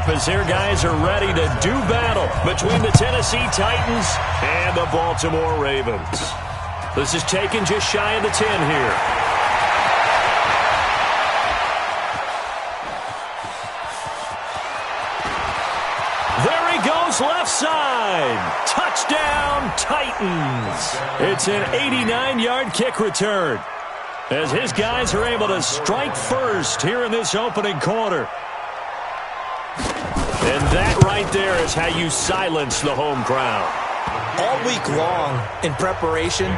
up as their guys are ready to do battle between the Tennessee Titans and the Baltimore Ravens. This is taken just shy of the 10 here. There he goes, left side. Touchdown, Titans. It's an 89-yard kick return, as his guys are able to strike first here in this opening quarter. And that right there is how you silence the home crowd. All week long in preparation,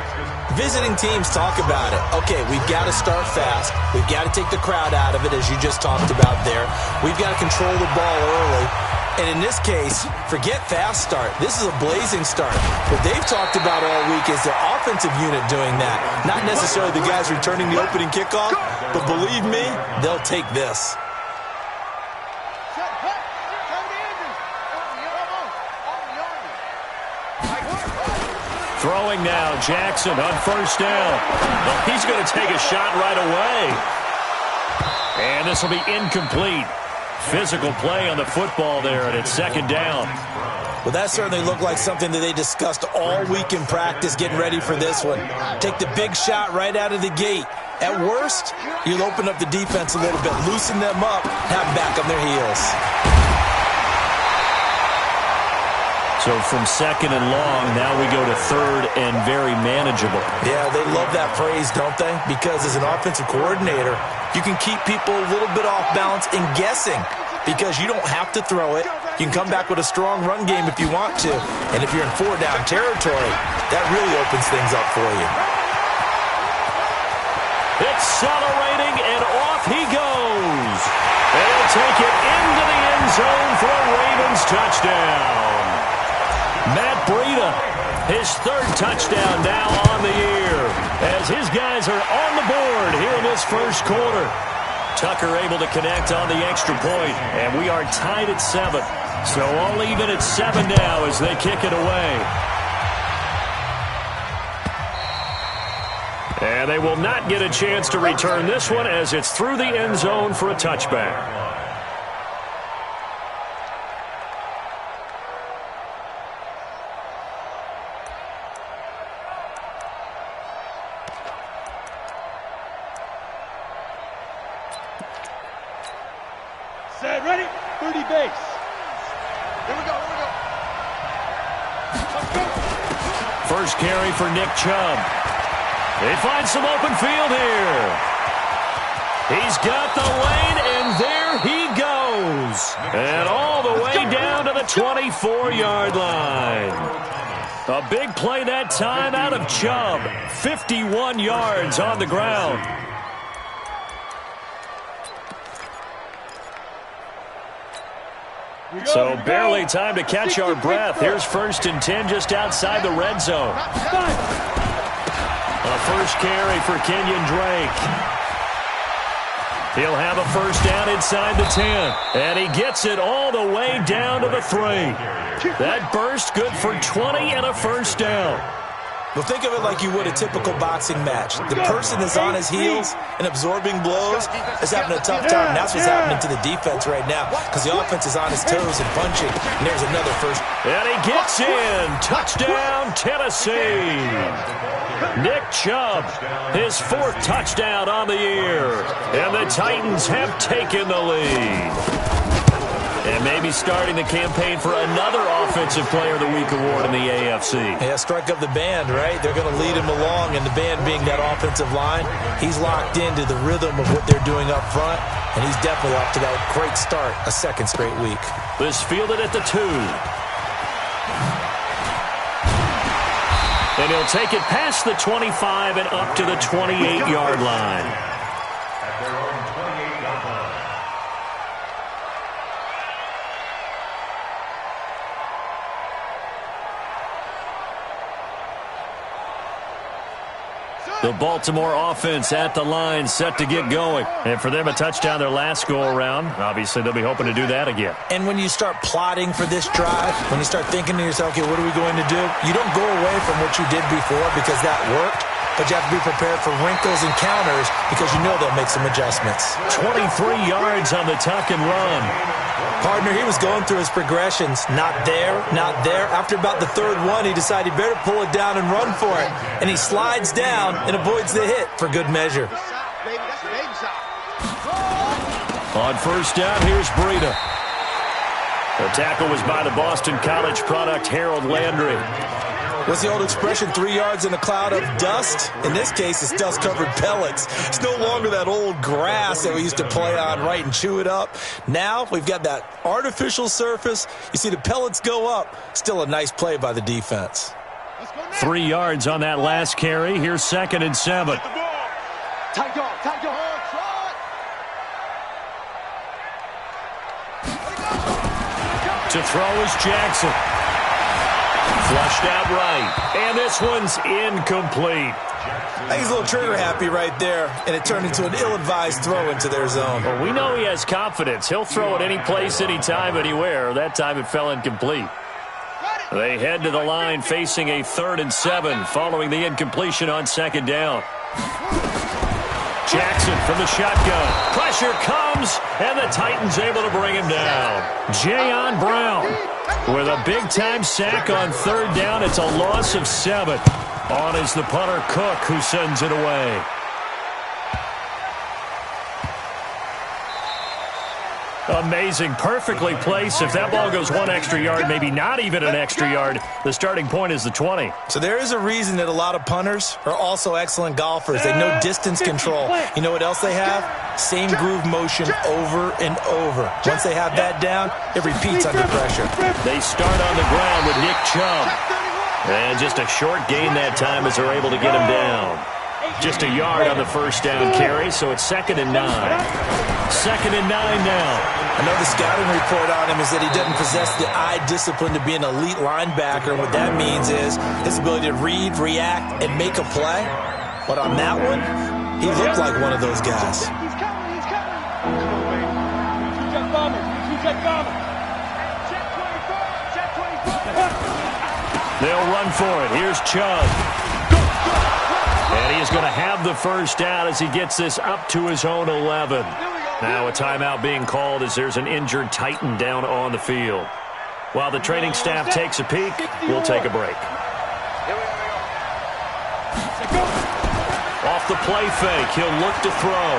visiting teams talk about it. Okay, we've got to start fast. We've got to take the crowd out of it, as you just talked about there. We've got to control the ball early. And in this case, forget fast start. This is a blazing start. What they've talked about all week is their offensive unit doing that. Not necessarily the guys returning the opening kickoff, but believe me, they'll take this. Throwing now, Jackson on first down. Well, he's going to take a shot right away. And this will be incomplete. Physical play on the football there, and it's second down. Well, that certainly looked like something that they discussed all week in practice, getting ready for this one. Take the big shot right out of the gate. At worst, you'll open up the defense a little bit, loosen them up, have them back on their heels. So from second and long, now we go to third and very manageable. Yeah, they love that phrase, don't they? Because as an offensive coordinator, you can keep people a little bit off balance and guessing, because you don't have to throw it. You can come back with a strong run game if you want to. And if you're in four-down territory, that really opens things up for you. Accelerating, and off he goes. They'll take it into the end zone for a Ravens touchdown. Matt Breida, his third touchdown now on the year, as his guys are on the board here in this first quarter. Tucker able to connect on the extra point, and we are tied at 7. So all even at 7 now as they kick it away. And they will not get a chance to return this one, as it's through the end zone for a touchback. Set, ready, 30 base. Here we go, here we go. Let's go. First carry for Nick Chubb. They find some open field here. He's got the lane, and there he goes. And all the way down to the 24-yard line. A big play that time out of Chubb. 51 yards on the ground. So barely time to catch our breath. Here's 1st and 10 just outside the red zone. A first carry for Kenyon Drake. He'll have a first down inside the 10. And he gets it all the way down to the 3. That burst good for 20 and a first down. Well, think of it like you would a typical boxing match. The person is on his heels and absorbing blows is having a tough time. That's what's happening to the defense right now, because the offense is on his toes and punching. And there's another first. And he gets in. Touchdown, Tennessee. Nick Chubb, his 4th touchdown on the year. And the Titans have taken the lead. And maybe starting the campaign for another Offensive Player of the Week award in the AFC. Yeah, strike up the band, right? They're going to lead him along, and the band being that offensive line, he's locked into the rhythm of what they're doing up front, and he's definitely off to that great start, a 2nd straight week. This fielded at the 2. And he'll take it past the 25 and up to the 28-yard line. The Baltimore offense at the line, set to get going. And for them, a touchdown their last go-around. Obviously, they'll be hoping to do that again. And when you start plotting for this drive, when you start thinking to yourself, okay, what are we going to do? You don't go away from what you did before because that worked, but you have to be prepared for wrinkles and counters because you know they'll make some adjustments. 23 yards on the tuck and run. Partner, he was going through his progressions. Not there, not there. After about the third one, he decided he better pull it down and run for it. And he slides down and avoids the hit for good measure. On first down, here's Breida. The tackle was by the Boston College product, Harold Landry. What's the old expression, 3 yards in a cloud of dust? In this case, it's dust-covered pellets. It's no longer that old grass that we used to play on, right, and chew it up. Now we've got that artificial surface. You see the pellets go up. Still a nice play by the defense. 3 yards on that last carry. Here's 2nd and 7. Tight dog, tight dog. To throw is Jackson. Flushed out right. And this one's incomplete. I think he's a little trigger happy right there, and it turned into an ill-advised throw into their zone. Well, we know he has confidence. He'll throw it any place, anytime, anywhere. That time it fell incomplete. They head to the line facing a 3rd and 7 following the incompletion on 2nd down. Jackson from the shotgun. Pressure comes, and the Titans able to bring him down. Jayon Brown with a big-time sack on 3rd down. It's a loss of 7. On is the punter, Cook, who sends it away. Amazing. Perfectly placed. If that ball goes 1 extra yard, maybe not even an extra yard, the starting point is the 20. So there is a reason that a lot of punters are also excellent golfers. They know distance control. You know what else they have? Same groove motion over and over. Once they have that down, it repeats under pressure. They start on the ground with Nick Chubb. And just a short gain that time as they're able to get him down. Just a yard on the first down carry, so it's 2nd and 9. 2nd and 9 now. I know the scouting report on him is that he doesn't possess the eye discipline to be an elite linebacker. And what that means is his ability to read, react, and make a play. But on that one, he looked like one of those guys. He's coming, he's coming. Come on, baby. Two-check bomber, two-check bomber. Check 24, check 24. They'll run for it. Here's Chubb. And he is going to have the first down as he gets this up to his own 11. Now a timeout being called as there's an injured Titan down on the field. While the training staff takes a peek, we'll take a break. Off the play fake, he'll look to throw.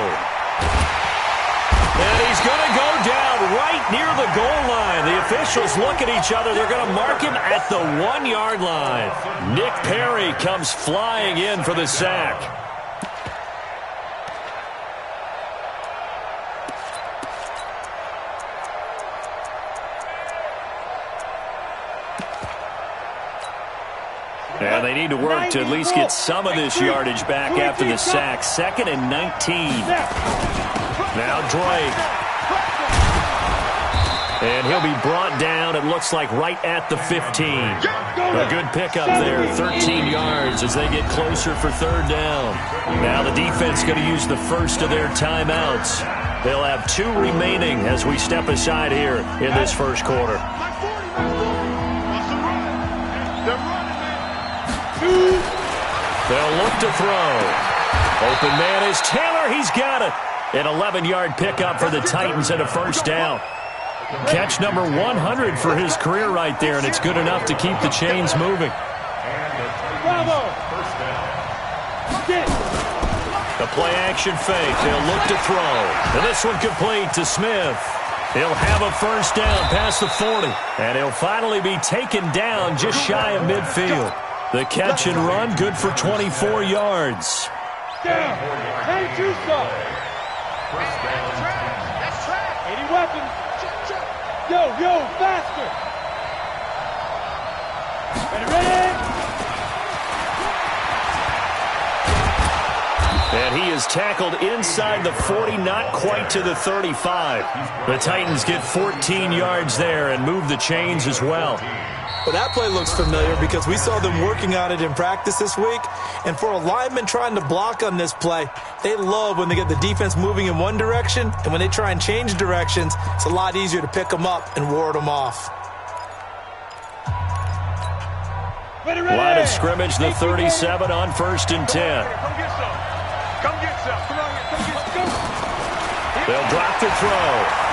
And he's going to go down right near the goal line. The officials look at each other. They're going to mark him at the 1-yard line. Nick Perry comes flying in for the sack. And they need to work to at least get some of this yardage back after the sack. 2nd and 19. Now Drake. And he'll be brought down, it looks like, right at the 15. A good pickup there, 13 yards as they get closer for 3rd down. Now the defense going to use the first of their timeouts. They'll have 2 remaining as we step aside here in this first quarter. They'll look to throw. Open man is Taylor. He's got it. An 11-yard pickup for the Titans and a first down. Catch number 100 for his career right there, and it's good enough to keep the chains moving. Bravo. The play action fake. They'll look to throw. And this one complete to Smith. He'll have a first down past the 40. And he'll finally be taken down just shy of midfield. The catch and run, good for 24 yards. Down. Hey, Tucson. That's track. 80 weapons. Yo, faster. Ready. And he is tackled inside the 40, not quite to the 35. The Titans get 14 yards there and move the chains as well. Well, that play looks familiar because we saw them working on it in practice this week. And for a lineman trying to block on this play, they love when they get the defense moving in one direction. And when they try and change directions, it's a lot easier to pick them up and ward them off. Line of scrimmage, the 37 on 1st and 10. Come get some. Come on, come get some. They'll drop the throw.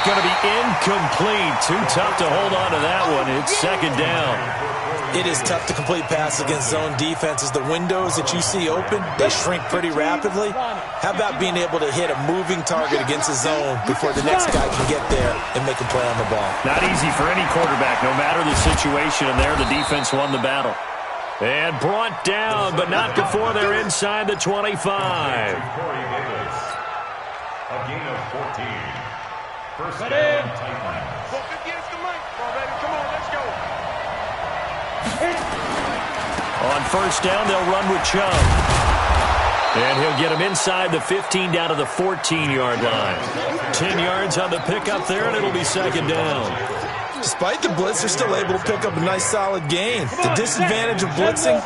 going to be incomplete. Too tough to hold on to that one. It's second down. It is tough to complete passes against zone defenses. The windows that you see open, they shrink pretty rapidly. How about being able to hit a moving target against a zone before the next guy can get there and make a play on the ball? Not easy for any quarterback, no matter the situation. And there, the defense won the battle. And brought down, but not before they're inside the 25. A gain of 14. First down, Titans. Come on, let's go. On first down, they'll run with Chubb. And he'll get him inside the 15 down to the 14-yard line. 10 yards on the pickup there, and it'll be second down. Despite the blitz, they're still able to pick up a nice, solid gain. The disadvantage of blitzing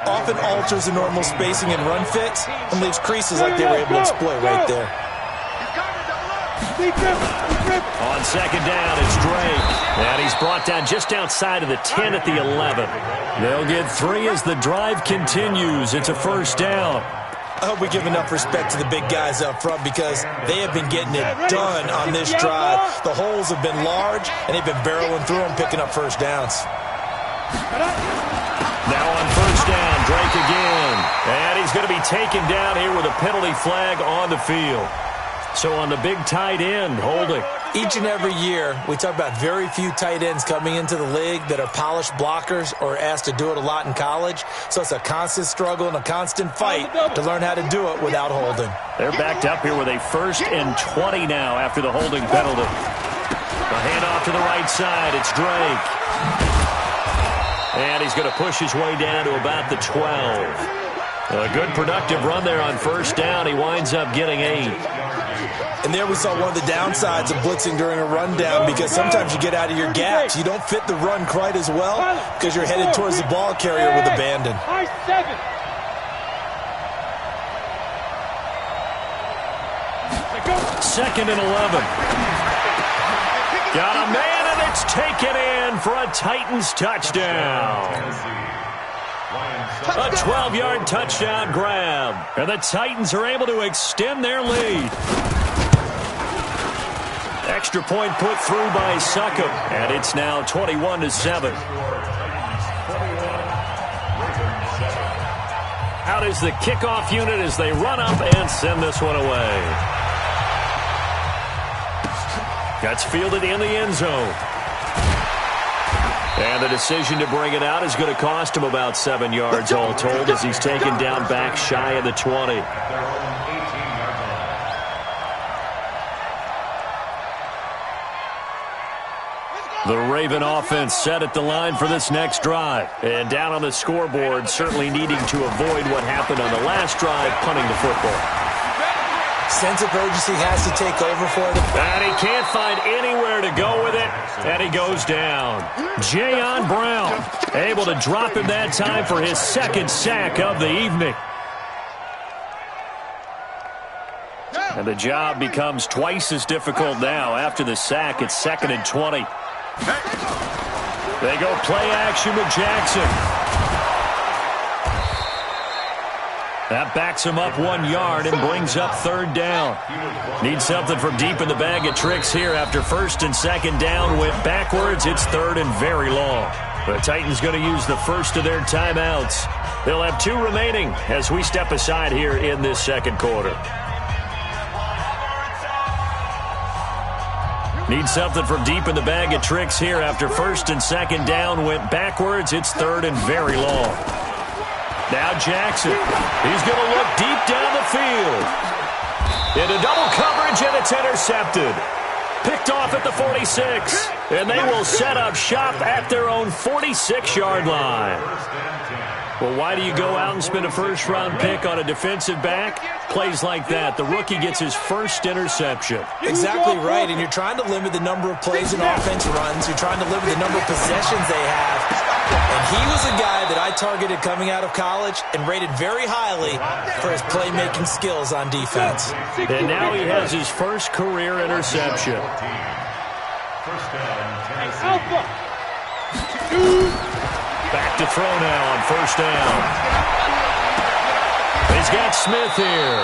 often alters the normal spacing and run fits and leaves creases like they were able to exploit right there. On second down, it's Drake. And he's brought down just outside of the 10 at the 11. They'll get 3 as the drive continues. It's a first down. I hope we give enough respect to the big guys up front because they have been getting it done on this drive. The holes have been large, and they've been barreling through them, picking up first downs. Now on first down, Drake again. And he's going to be taken down here with a penalty flag on the field. So on the big tight end, holding. Each and every year, we talk about very few tight ends coming into the league that are polished blockers or asked to do it a lot in college. So it's a constant struggle and a constant fight to learn how to do it without holding. They're backed up here with a 1st and 20 now after the holding penalty. The handoff to the right side. It's Drake. And he's going to push his way down to about the 12. A good productive run there on first down. He winds up getting 8. And there we saw one of the downsides of blitzing during a rundown because sometimes you get out of your gaps. You don't fit the run quite as well because you're headed towards the ball carrier with abandon. Second and 11. Got a man, and it's taken in for a Titans touchdown. A 12-yard touchdown grab. And the Titans are able to extend their lead. Extra point put through by Succop, and it's now 21-7. Out is the kickoff unit as they run up and send this one away. Gets fielded in the end zone. And the decision to bring it out is going to cost him about 7 yards all told as he's taken down back shy of the 20. The Raven offense set at the line for this next drive. And down on the scoreboard, certainly needing to avoid what happened on the last drive, punting the football. Sense of urgency has to take over for them. And he can't find anywhere to go with it, and he goes down. Jayon Brown able to drop him that time for his 2nd sack of the evening. And the job becomes twice as difficult now. After the sack, it's 2nd and 20. They go play action with Jackson. That backs him up 1 yard and brings up 3rd down. Need something from deep in the bag of tricks here. After 1st and 2nd down went backwards, it's 3rd and very long. The Titans going to use the first of their timeouts. They'll have 2 remaining as we step aside here in this 2nd quarter. Need something from deep in the bag of tricks here. After 1st and 2nd down went backwards, it's 3rd and very long. Now Jackson. He's going to look deep down the field. Into double coverage, and it's intercepted. Picked off at the 46. And they will set up shop at their own 46-yard line. Well, why do you go out and spend a first-round pick on a defensive back? Plays like that. The rookie gets his first interception. Exactly right, and you're trying to limit the number of plays and offense runs. You're trying to limit the number of possessions they have. And he was a guy that I targeted coming out of college and rated very highly for his playmaking skills on defense. And now he has his first career interception. Back to throw now on first down. He's got Smith here.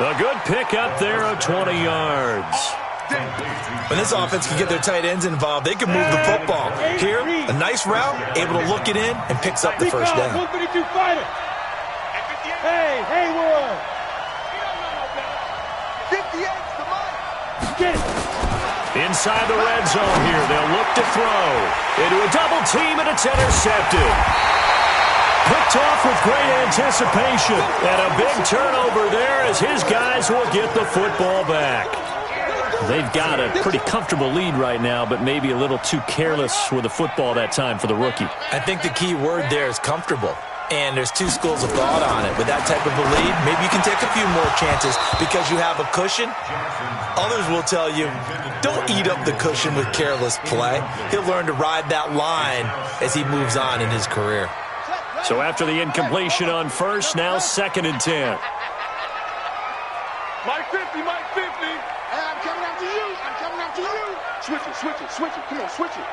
A good pickup there of 20 yards. When this offense can get their tight ends involved, they can move the football. Here, a nice route, able to look it in, and picks up the first down. 152 fighter. Hey, Haywood. 58's the money. Get it. Inside the red zone here, they'll look to throw. Into a double team, and it's intercepted. Picked off with great anticipation. And a big turnover there as his guys will get the football back. They've got a pretty comfortable lead right now, but maybe a little too careless with the football that time for the rookie. I think the key word there is comfortable. And there's two schools of thought on it. With that type of a lead, maybe you can take a few more chances because you have a cushion. Others will tell you, don't eat up the cushion with careless play. He'll learn to ride that line as he moves on in his career. So after the incompletion on first, now 2nd and 10. Mike 50, Mike 50. Hey, I'm coming after you. I'm coming after you. Switch it. Come on, switch it.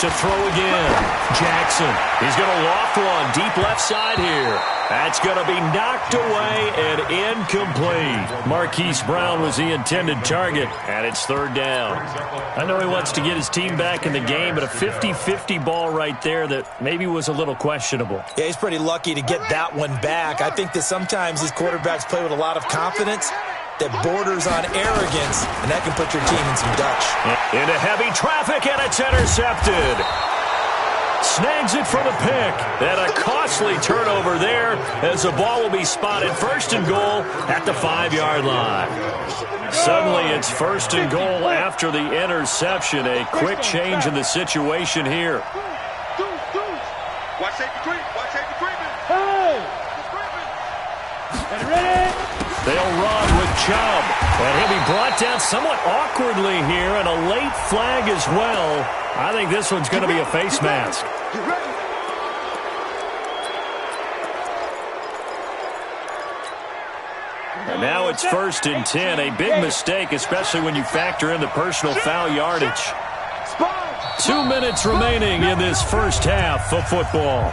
To throw again, Jackson. He's going to loft one deep left side here. That's going to be knocked away and incomplete. Marquise Brown was the intended target, and it's 3rd down. I know he wants to get his team back in the game, but a 50-50 ball right there that maybe was a little questionable. Yeah, he's pretty lucky to get that one back. I think that sometimes these quarterbacks play with a lot of confidence that borders on arrogance, and that can put your team in some Dutch. Into heavy traffic, and it's intercepted. Snags it for the pick. And a costly turnover there as the ball will be spotted 1st and goal at the 5-yard line. Suddenly it's 1st and goal after the interception. A quick change in the situation here. Watch safety creep. Hey! Get ready. They'll run with Chubb. And he'll be brought down somewhat awkwardly here, and a late flag as well. I think this one's going to be a face mask. And now it's 1st and 10. A big mistake, especially when you factor in the personal foul yardage. 2 minutes remaining in this first half of football.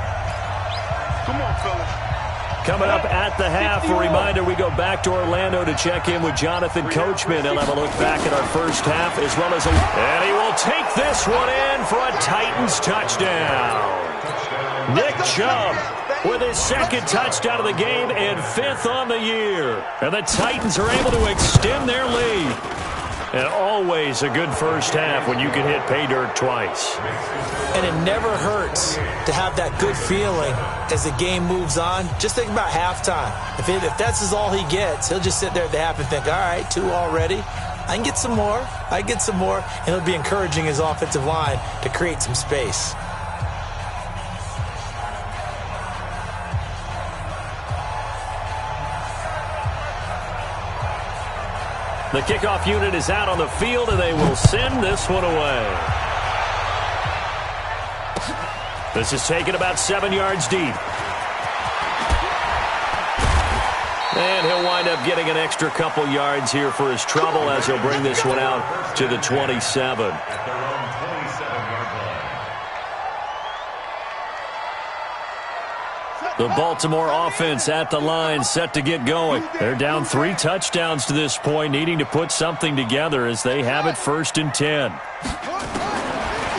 Come on, fellas. Coming up at the half, a reminder, we go back to Orlando to check in with Jonathan Coachman. He'll have a look back at our first half as well as and he will take this one in for a Titans touchdown. Nick Chubb with his 2nd touchdown of the game and 5th on the year. And the Titans are able to extend their lead. And always a good first half when you can hit pay dirt twice. And it never hurts to have that good feeling as the game moves on. Just think about halftime. If that's all he gets, he'll just sit there at the half and think, all right, 2 already. I can get some more. And he'll be encouraging his offensive line to create some space. The kickoff unit is out on the field, and they will send this one away. This is taken about 7 yards deep. And he'll wind up getting an extra couple yards here for his trouble as he'll bring this one out to the 27. The Baltimore offense at the line, set to get going. They're down 3 touchdowns to this point, needing to put something together as they have it 1st and 10.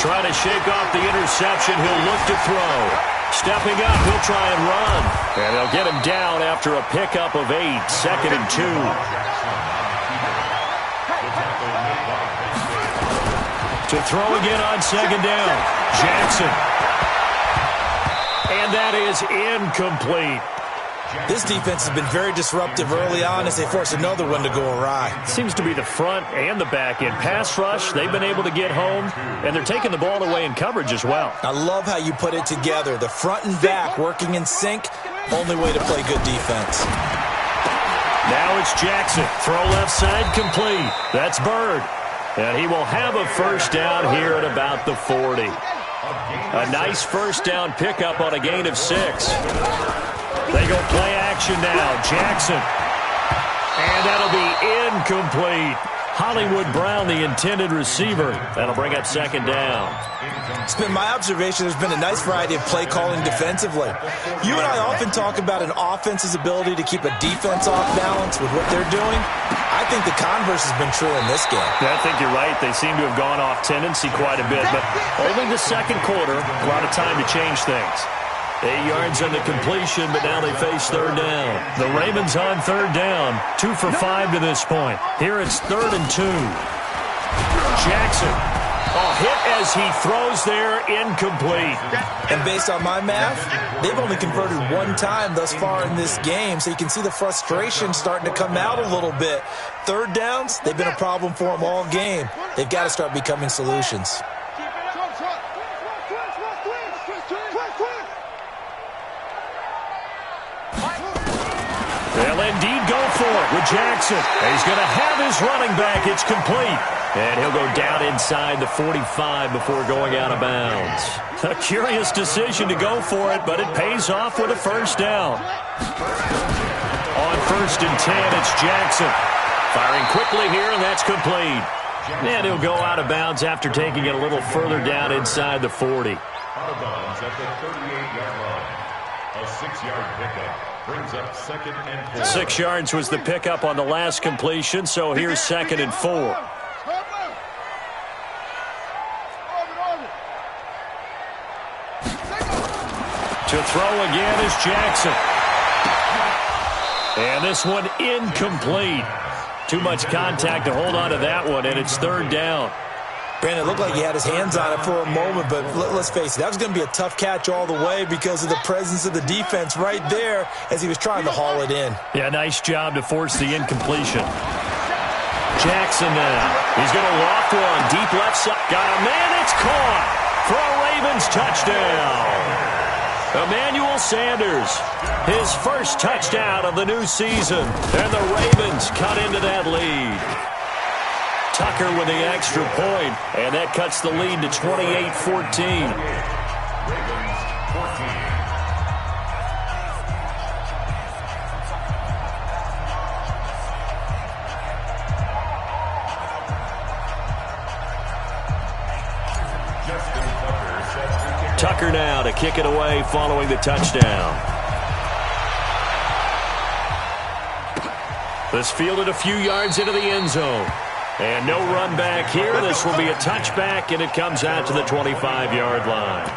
Trying to shake off the interception, he'll look to throw. Stepping up, he'll try and run. And they'll get him down after a pickup of 8, 2nd and 2. To throw again on 2nd down. Jackson. And that is incomplete. This defense has been very disruptive early on as they force another one to go awry. Seems to be the front and the back end. Pass rush, they've been able to get home, and they're taking the ball away in coverage as well. I love how you put it together. The front and back working in sync, only way to play good defense. Now it's Jackson. Throw left side complete. That's Bird. And he will have a first down here at about the 40. A nice first down pickup on a gain of 6. They go play action now. Jackson. And that'll be incomplete. Hollywood Brown, the intended receiver. That'll bring up 2nd down. It's been my observation there's been a nice variety of play calling defensively. You and I often talk about an offense's ability to keep a defense off balance with what they're doing. I think the converse has been true in this game. I think you're right. They seem to have gone off tendency quite a bit, but only the second quarter, a lot of time to change things. 8 yards on the completion, but now they face third down. The Ravens on third down, 2 for 5 to this point. Here it's 3rd and 2. Jackson, a hit as he throws there, incomplete. And based on my math, they've only converted 1 time thus far in this game, so you can see the frustration starting to come out a little bit. Third downs, they've been a problem for them all game. They've got to start becoming solutions. They'll indeed go for it with Jackson. He's going to have his running back. It's complete. And he'll go down inside the 45 before going out of bounds. A curious decision to go for it, but it pays off with a first down. On 1st and 10, it's Jackson. Firing quickly here, and that's complete. And he'll go out of bounds after taking it a little further down inside the 40. Out of bounds at the 38-yard line. A 6-yard pickup brings up 2nd and 4. 6 yards was the pickup on the last completion, so here's 2nd and 4. To throw again is Jackson. And this one incomplete. Too much contact to hold on to that one, and it's 3rd down. Brandon, it looked like he had his hands on it for a moment, but let's face it, that was going to be a tough catch all the way because of the presence of the defense right there as he was trying to haul it in. Yeah, nice job to force the incompletion. Jackson now. He's going to loft one. Deep left side. Got a man. It's caught for a Ravens touchdown. Emmanuel Sanders, his first touchdown of the new season. And the Ravens cut into that lead. Tucker with the extra point, and that cuts the lead to 28-14. Tucker now to kick it away following the touchdown. This fielded a few yards into the end zone. And no run back here. This will be a touchback, and it comes out to the 25-yard line.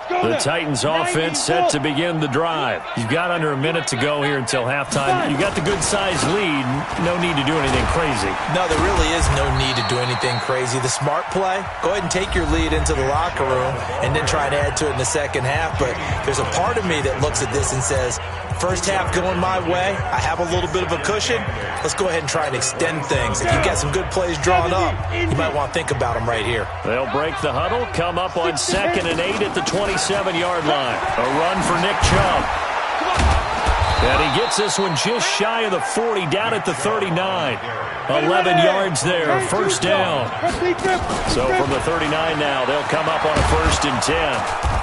The Titans offense set to begin the drive. You've got under a minute to go here until halftime. You've got the good-sized lead. No need to do anything crazy. No, there really is no need to do anything crazy. The smart play, go ahead and take your lead into the locker room and then try to add to it in the second half. But there's a part of me that looks at this and says, first half going my way, I have a little bit of a cushion. Let's go ahead and try and extend things. If you've got some good plays drawn up, you might want to think about them right here. They'll break the huddle, come up on 2nd and 8 at the 27-yard line. A run for Nick Chubb. And he gets this one just shy of the 40, down at the 39. 11 yards there, first down. So from the 39 now, they'll come up on a 1st and 10.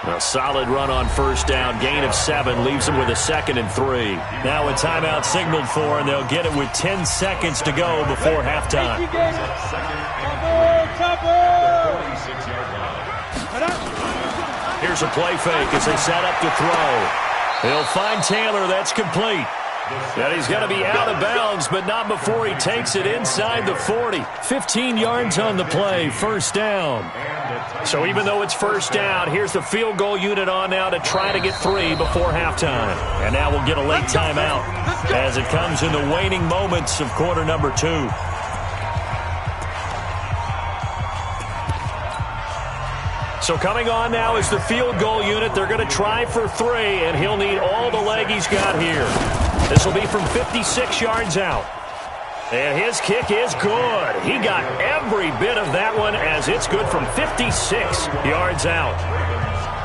A solid run on first down. Gain of 7 leaves them with a 2nd and 3. Now a timeout signaled for, and they'll get it with 10 seconds to go before halftime. Here's a play fake as they set up to throw. He'll find Taylor. That's complete. And he's going to be out of bounds, but not before he takes it inside the 40. 15 yards on the play, first down. So even though it's first down, here's the field goal unit on now to try to get 3 before halftime. And now we'll get a late timeout as it comes in the waning moments of quarter number 2. So coming on now is the field goal unit. They're going to try for 3, and he'll need all the leg he's got here. This will be from 56 yards out. And his kick is good. He got every bit of that one as it's good from 56 yards out.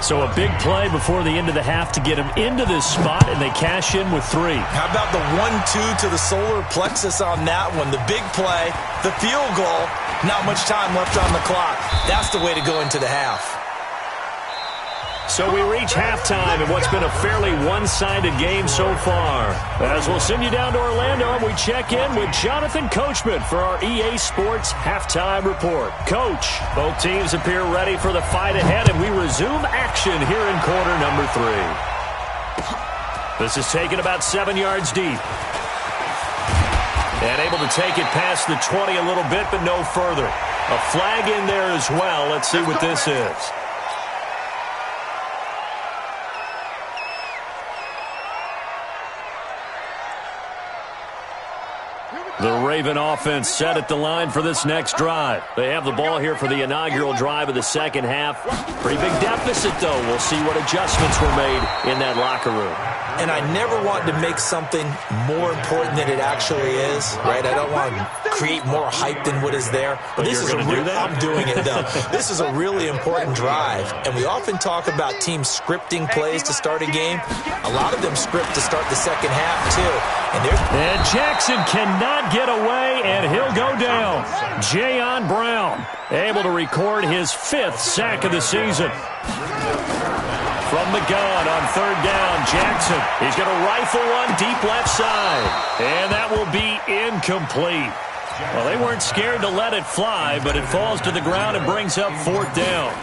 So a big play before the end of the half to get him into this spot, and they cash in with 3. How about the 1-2 to the solar plexus on that one? The big play, the field goal, not much time left on the clock. That's the way to go into the half. So we reach halftime in what's been a fairly one-sided game so far. As we'll send you down to Orlando, and we check in with Jonathan Coachman for our EA Sports Halftime Report. Coach, both teams appear ready for the fight ahead, and we resume action here in quarter number 3. This is taken about 7 yards deep. And able to take it past the 20 a little bit, but no further. A flag in there as well. Let's see what this is. The Raven offense set at the line for this next drive. They have the ball here for the inaugural drive of the second half. Pretty big deficit, though. We'll see what adjustments were made in that locker room. And I never want to make something more important than it actually is, right? I don't want to create more hype than what is there. But this is I'm doing it, though. This is a really important drive. And we often talk about teams scripting plays to start a game. A lot of them script to start the second half, too. And Jackson cannot get away, and he'll go down. Jayon Brown able to record his 5th sack of the season. From the gun on third down, Jackson. He's going to rifle one deep left side. And that will be incomplete. Well, they weren't scared to let it fly, but it falls to the ground and brings up 4th down.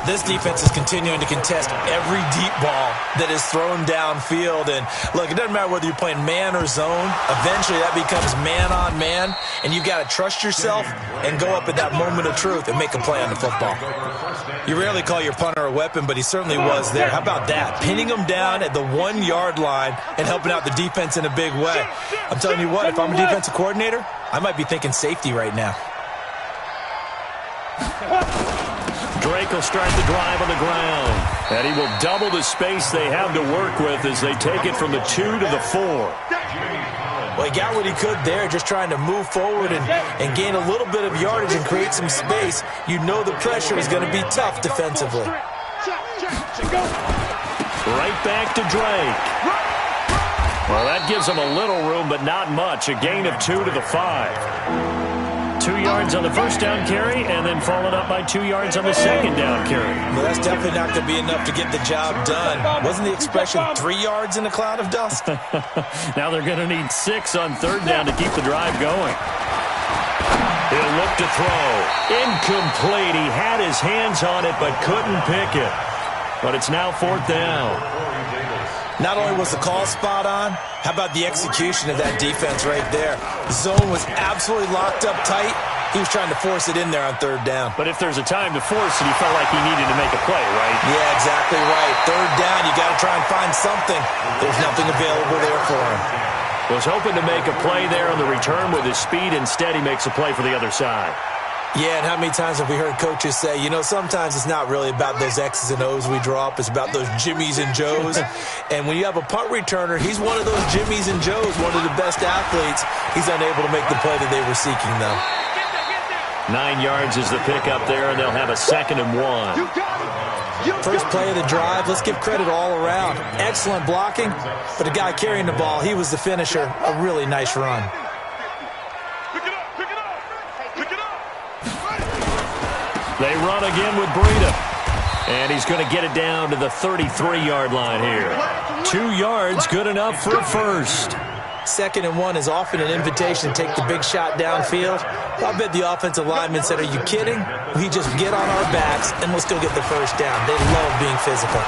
This defense is continuing to contest every deep ball that is thrown downfield. And, look, it doesn't matter whether you're playing man or zone. Eventually, that becomes man-on-man, and you've got to trust yourself and go up at that moment of truth and make a play on the football. You rarely call your punter a weapon, but he certainly was there. How about that? Pinning him down at the 1-yard line and helping out the defense in a big way. I'm telling you what, if I'm a defensive coordinator, I might be thinking safety right now. Drake will start the drive on the ground. And he will double the space they have to work with as they take it from the 2 to the 4. Well, he got what he could there, just trying to move forward and gain a little bit of yardage and create some space. You know the pressure is going to be tough defensively. Right back to Drake. Well, that gives him a little room, but not much. A gain of 2 to the 5. 2 yards on the first down carry, and then followed up by 2 yards on the second down carry. Well, that's definitely not going to be enough to get the job done. Wasn't the expression 3 yards in a cloud of dust? Now they're going to need 6 on third down to keep the drive going. He'll look to throw. Incomplete. He had his hands on it, but couldn't pick it. But it's now 4th down. Not only was the call spot on, how about the execution of that defense right there? The zone was absolutely locked up tight. He was trying to force it in there on third down. But if there's a time to force it, he felt like he needed to make a play, right? Yeah, exactly right. Third down, you got to try and find something. There's nothing available there for him. Was hoping to make a play there on the return with his speed. Instead, he makes a play for the other side. Yeah, and how many times have we heard coaches say, you know, sometimes it's not really about those X's and O's we draw up. It's about those Jimmies and Joes. And when you have a punt returner, he's one of those Jimmies and Joes, one of the best athletes. He's unable to make the play that they were seeking, though. 9 yards is the pickup there, and they'll have a 2nd and 1. First play of the drive, let's give credit all around. Excellent blocking, but the guy carrying the ball, he was the finisher. A really nice run. They run again with Breida. And he's going to get it down to the 33-yard line here. 2 yards, good enough for a first. 2nd and 1 is often an invitation to take the big shot downfield. I bet the offensive lineman said, are you kidding? We just get on our backs and let's go get the first down. They love being physical.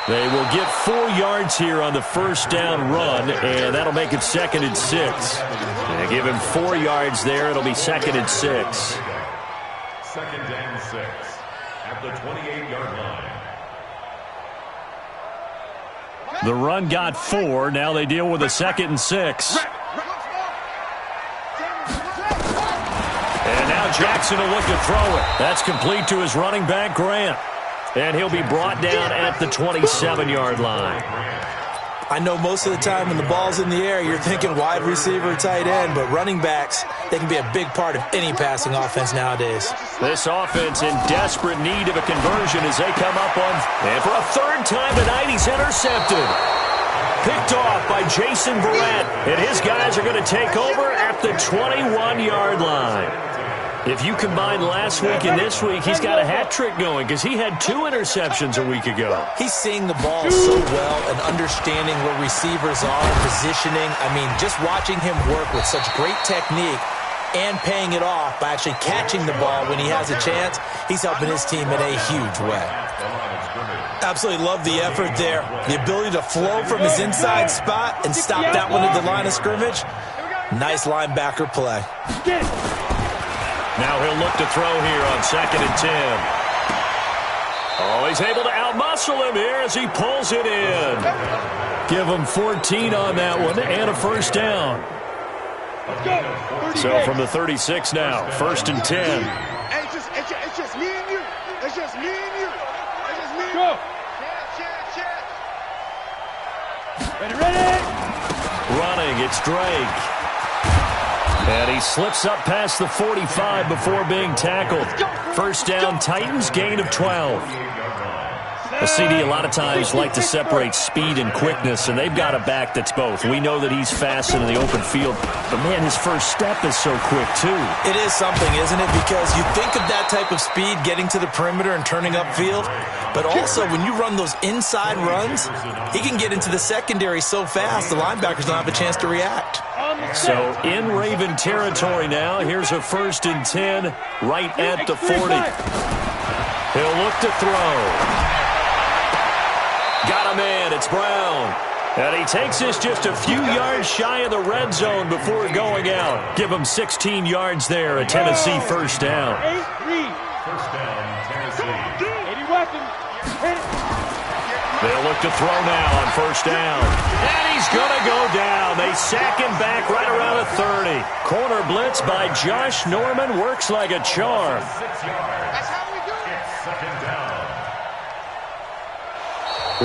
They will get 4 yards here on the first down run, and that'll make it 2nd and 6. They give him 4 yards there. It'll be 2nd and 6. 2nd and 6 at the 28-yard line. The run got 4. Now they deal with a 2nd and 6. And now Jackson will look to throw it. That's complete to his running back, Grant. And he'll be brought down at the 27-yard line. I know most of the time when the ball's in the air, you're thinking wide receiver, tight end, but running backs, they can be a big part of any passing offense nowadays. This offense in desperate need of a conversion as they come up on, and for a 3rd time tonight, he's intercepted. Picked off by Jason Verrett, and his guys are going to take over at the 21-yard line. If you combine last week and this week, he's got a hat trick going because he had 2 interceptions a week ago. He's seeing the ball so well and understanding where receivers are, positioning. I mean, just watching him work with such great technique and paying it off by actually catching the ball when he has a chance, he's helping his team in a huge way. Absolutely love the effort there. The ability to flow from his inside spot and stop that one at the line of scrimmage. Nice linebacker play. Now he'll look to throw here on 2nd and 10. Oh, he's able to outmuscle him here as he pulls it in. Give him 14 on that one and a first down. So from the 36 now, 1st and 10. It's just me and you. It's just me and you. It's just me and you. Ready. Running, it's Drake. And he slips up past the 45 before being tackled. First down, Titans, gain of 12. The CD a lot of times like to separate speed and quickness, and they've got a back that's both. We know that he's fast in the open field, but, man, his first step is so quick, too. It is something, isn't it? Because you think of that type of speed getting to the perimeter and turning upfield, but also when you run those inside runs, he can get into the secondary so fast the linebackers don't have a chance to react. So in Raven territory now, here's a 1st and 10 right at the 40. He'll look to throw. Got a man, it's Brown. And he takes this just a few yards shy of the red zone before going out. Give him 16 yards there, a Tennessee first down. First down, Tennessee. They'll look to throw now on 1st down. And he's going to go down. They sack him back right around the 30. Corner blitz by Josh Norman works like a charm. 6 yards. That's how we do it. It's 2nd down.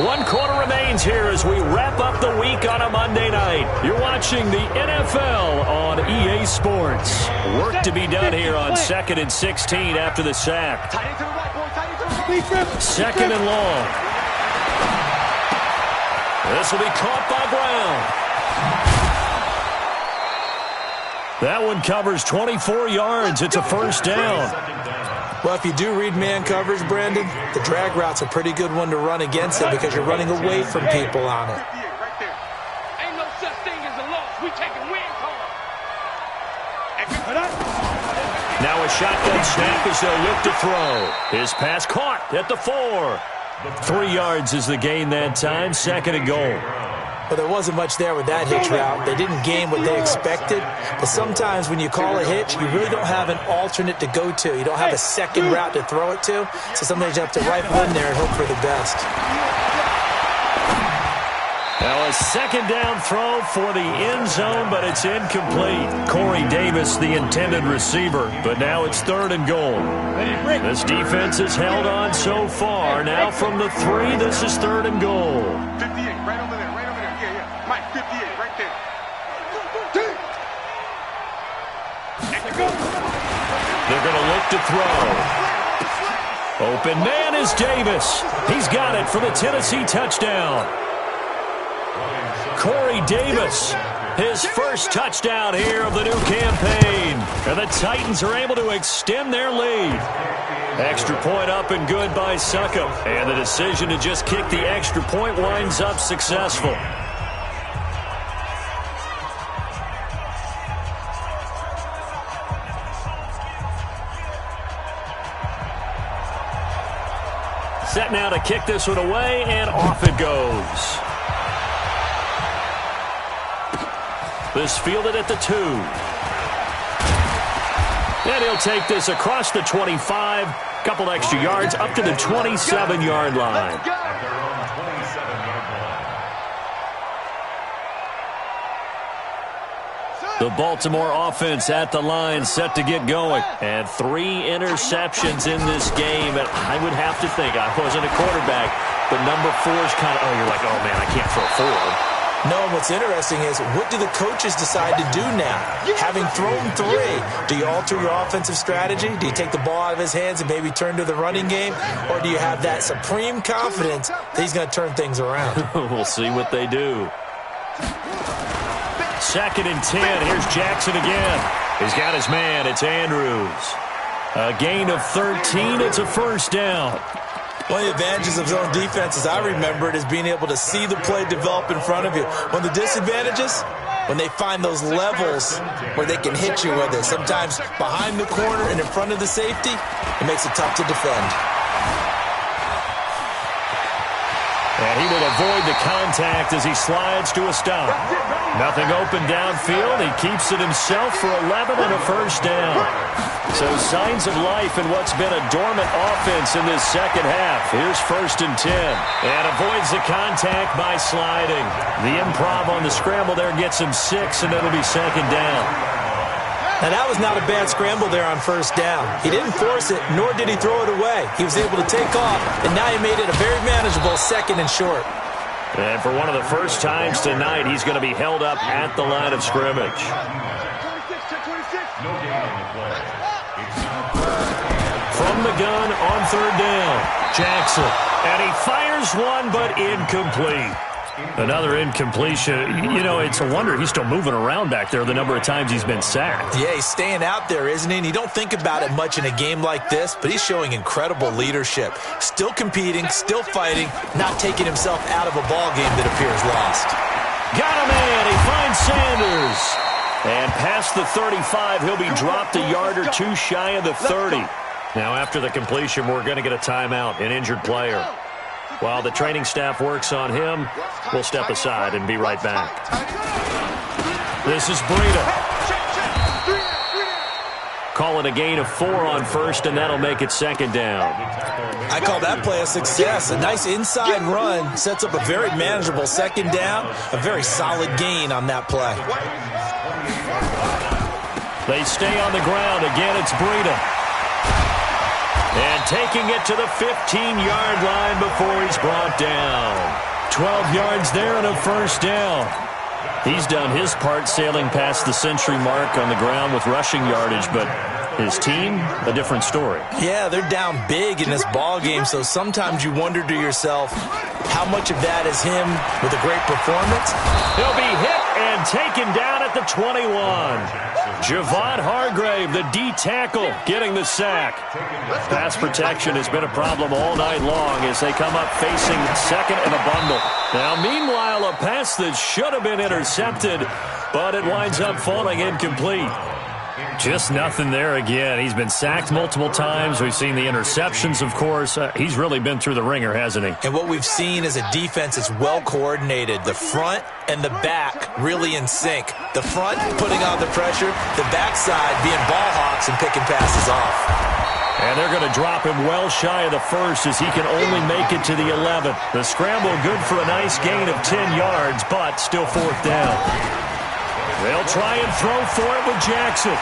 1 quarter remains here as we wrap up the week on a Monday night. You're watching the NFL on EA Sports. Work to be done here on 2nd and 16 after the sack. 2nd and long. This will be caught by Brown. That one covers 24 yards. It's a first down. Well, if you do read man coverage, Brandon, the drag route's a pretty good one to run against it because you're running away from people on it. Ain't no such thing as a loss. We taking wins home. Now a shotgun snap as they'll look to throw. His pass caught at the 4. 3 yards is the gain that time. 2nd and goal. But there wasn't much there with that hitch route. They didn't gain what they expected. But sometimes when you call a hitch, you really don't have an alternate to go to. You don't have a second route to throw it to. So sometimes you have to rifle in there and hope for the best. Now a 2nd down throw for the end zone, but it's incomplete. Corey Davis, the intended receiver, but now it's 3rd and goal. This defense has held on so far. Now from the 3, this is 3rd and goal. 58, right over there, right over there. Yeah. Mike, 58, right there. They're going to look to throw. Open man is Davis. He's got it for the Tennessee touchdown. Corey Davis, his first touchdown here of the new campaign. And the Titans are able to extend their lead. Extra point up and good by Succop. And the decision to just kick the extra point winds up successful. Set now to kick this one away, and off it goes. This fielded at the 2. And he'll take this across the 25. Couple extra yards up to the 27-yard line. At their own 27-yard line. The Baltimore offense at the line set to get going. And 3 interceptions in this game. And I would have to think, I wasn't a quarterback, but number 4 is kind of, you're like, oh, man, I can't throw 4. No, and what's interesting is, what do the coaches decide to do now? Having thrown 3, do you alter your offensive strategy? Do you take the ball out of his hands and maybe turn to the running game? Or do you have that supreme confidence that he's going to turn things around? We'll see what they do. 2nd and 10. Here's Jackson again. He's got his man. It's Andrews. A gain of 13. It's a first down. One of the advantages of zone defense, as I remember it, is being able to see the play develop in front of you. One of the disadvantages, when they find those levels where they can hit you with it. Sometimes behind the corner and in front of the safety, it makes it tough to defend. And he will avoid the contact as he slides to a stop. Nothing open downfield. He keeps it himself for 11 and a first down. So signs of life in what's been a dormant offense in this second half. Here's 1st and 10. And avoids the contact by sliding. The improv on the scramble there gets him 6, and it'll be 2nd down. Now, that was not a bad scramble there on 1st down. He didn't force it, nor did he throw it away. He was able to take off, and now he made it a very manageable 2nd and short. And for one of the first times tonight, he's going to be held up at the line of scrimmage. From the gun on 3rd down, Jackson. And he fires one, but incomplete. Another incompletion. You know, it's a wonder he's still moving around back there the number of times he's been sacked. Yeah, he's staying out there, isn't he? And you don't think about it much in a game like this, but he's showing incredible leadership. Still competing, still fighting, not taking himself out of a ball game that appears lost. Got him in. He finds Sanders. And past the 35, he'll be dropped a yard or two shy of the 30. Now, after the completion, we're going to get a timeout, an injured player. While the training staff works on him, we'll step aside and be right back. This is Breida. Call it a gain of 4 on 1st, and that'll make it 2nd down. I call that play a success. A nice inside run sets up a very manageable 2nd down. A very solid gain on that play. They stay on the ground. Again, it's Breida. And taking it to the 15-yard line before he's brought down. 12 yards there and a first down. He's done his part sailing past the century mark on the ground with rushing yardage, but his team, a different story. Yeah, they're down big in this ball game, so sometimes you wonder to yourself how much of that is him with a great performance. He'll be hit and taken down at the 21. Javon Hargrave, the D tackle, getting the sack. Pass protection has been a problem all night long as they come up facing 2nd and a bundle. Now, meanwhile, a pass that should have been intercepted, but it winds up falling incomplete. Just nothing there again. He's been sacked multiple times. We've seen the interceptions, of course. He's really been through the ringer, hasn't he? And what we've seen is a defense that's well coordinated. The front and the back really in sync. The front putting on the pressure, the backside being ball hawks and picking passes off. And they're going to drop him well shy of the 1st as he can only make it to the 11th. The scramble good for a nice gain of 10 yards, but still 4th down. They'll try and throw for it with Jackson.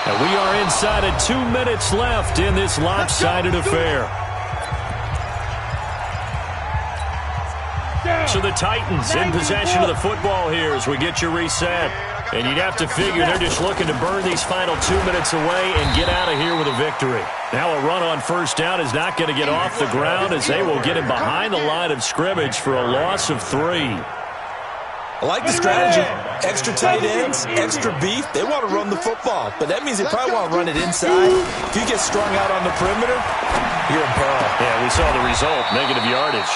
And we are inside of 2 minutes left in this lopsided affair. So the Titans in possession of the football here as we get you reset. And you'd have to figure they're just looking to burn these final 2 minutes away and get out of here with a victory. Now a run on 1st down is not going to get off the ground as they will get him behind the line of scrimmage for a loss of 3. I like the strategy. Extra tight ends, extra beef. They want to run the football, but that means they probably want to run it inside. If you get strung out on the perimeter, you're in peril. Yeah, we saw the result, negative yardage.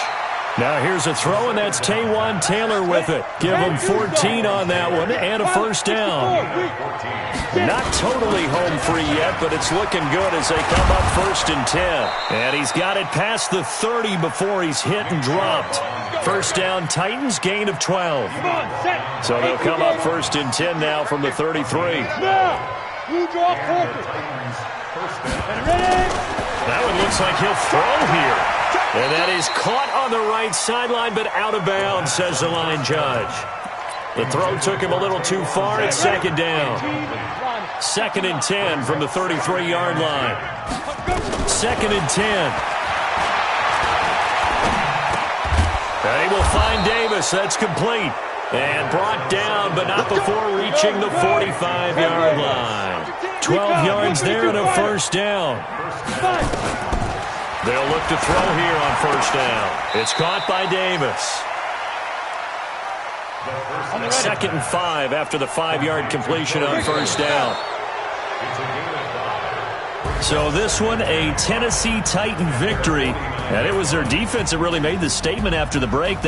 Now here's a throw, and that's Taywan Taylor with it. Give him 14 on that one, and a first down. Not totally home free yet, but it's looking good as they come up 1st and 10. And he's got it past the 30 before he's hit and dropped. First down, Titans, gain of 12. So they'll come up 1st and 10 now from the 33. That one looks like he'll throw here. And that is caught on the right sideline, but out of bounds, says the line judge. The throw took him a little too far. It's 2nd down. 2nd and 10 from the 33-yard line. 2nd and 10. They will find Davis. That's complete. And brought down, but not before reaching the 45-yard line. 12 yards there and a first down. They'll look to throw here on 1st down. It's caught by Davis. 2nd and 5 after the 5-yard completion on 1st down. It's a gain of 5. So this one, a Tennessee Titan victory. And it was their defense that really made the statement after the break.